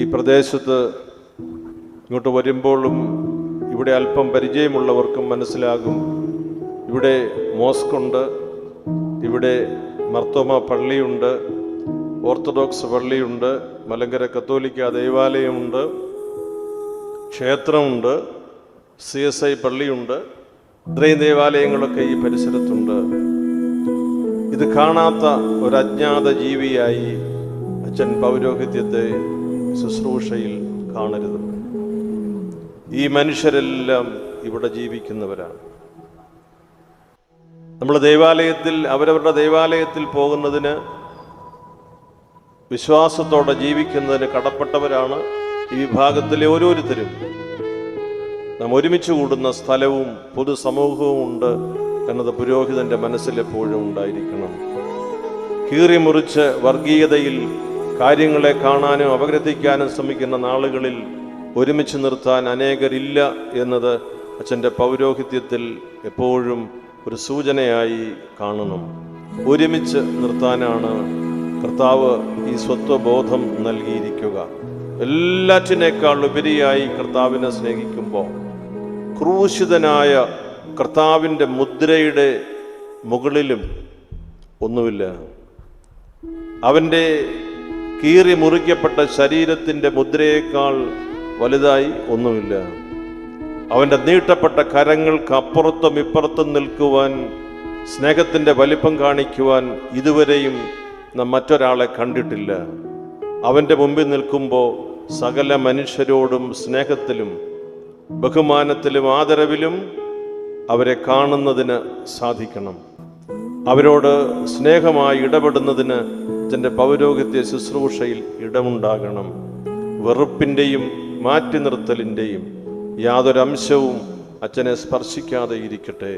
ഈ പ്രദേശത്ത് ഇങ്ങോട്ട് വരുമ്പോഴും ഇവിടെ അല്പം പരിചയമുള്ളവർക്കും മനസ്സിലാകും. ഇവിടെ മോസ്കുണ്ട്, ഇവിടെ മർത്തോമ പള്ളിയുണ്ട്, ഓർത്തഡോക്സ് പള്ളിയുണ്ട്, മലങ്കര കത്തോലിക്ക ദേവാലയമുണ്ട്, ക്ഷേത്രമുണ്ട്, CSI പള്ളിയുണ്ട്. ഇത്രയും ദേവാലയങ്ങളൊക്കെ ഈ പരിസരത്തുണ്ട്. ഇത് കാണാത്ത ഒരു അജ്ഞാത ജീവിയായി അച്ഛൻ പൗരോഹിത്യത്തെ ശുശ്രൂഷയിൽ കാണരുത്. ഈ മനുഷ്യരെല്ലാം ഇവിടെ ജീവിക്കുന്നവരാണ്. നമ്മൾ അവരവരുടെ ദേവാലയത്തിൽ പോകുന്നതിന്, വിശ്വാസത്തോടെ ജീവിക്കുന്നതിന് കടപ്പെട്ടവരാണ് ഈ വിഭാഗത്തിലെ ഓരോരുത്തരും. നാം ഒരുമിച്ച് കൂടുന്ന സ്ഥലവും പൊതുസമൂഹവും ഉണ്ട് എന്നത് പുരോഹിതന്റെ മനസ്സിലെപ്പോഴും ഉണ്ടായിരിക്കണം. കീറി മുറിച്ച് വർഗീയതയിൽ കാര്യങ്ങളെ കാണാനും അപഗ്രഥിക്കാനും ശ്രമിക്കുന്ന നാളുകളിൽ ഒരുമിച്ച് നിർത്താൻ അനേകരില്ല എന്നത് അച്ഛൻ്റെ പൗരോഹിത്യത്തിൽ എപ്പോഴും ഒരു സൂചനയായി കാണണം. ഒരുമിച്ച് നിർത്താനാണ് കർത്താവ് ഈ സ്വത്വബോധം നൽകിയിരിക്കുക. എല്ലാറ്റിനേക്കാൾ ഉപരിയായി കർത്താവിനെ സ്നേഹിക്കുമ്പോൾ ക്രൂശിതനായ കർത്താവിൻ്റെ മുദ്രയുടെ മുകളിലും ഒന്നുമില്ല. അവൻ്റെ കീറി മുറിക്കപ്പെട്ട ശരീരത്തിൻ്റെ മുദ്രയേക്കാൾ വലുതായി ഒന്നുമില്ല. അവൻ്റെ നീട്ടപ്പെട്ട കരങ്ങൾക്ക് അപ്പുറത്തും ഇപ്പുറത്തും നിൽക്കുവാൻ, സ്നേഹത്തിൻ്റെ വലിപ്പം കാണിക്കുവാൻ ഇതുവരെയും നാം മറ്റൊരാളെ കണ്ടിട്ടില്ല. അവൻ്റെ മുമ്പിൽ നിൽക്കുമ്പോൾ സകല മനുഷ്യരോടും സ്നേഹത്തിലും ബഹുമാനത്തിലും ആദരവിലും അവരെ കാണുന്നതിന് സാധിക്കണം. അവരോട് സ്നേഹമായി ഇടപെടുന്നതിന് തൻ്റെ പൗരോഹിത്യ ശുശ്രൂഷയിൽ ഇടമുണ്ടാകണം. വെറുപ്പിൻ്റെയും മാറ്റി നിർത്തലിൻ്റെയും യാതൊരംശവും അച്ഛനെ സ്പർശിക്കാതെ ഇരിക്കട്ടെ.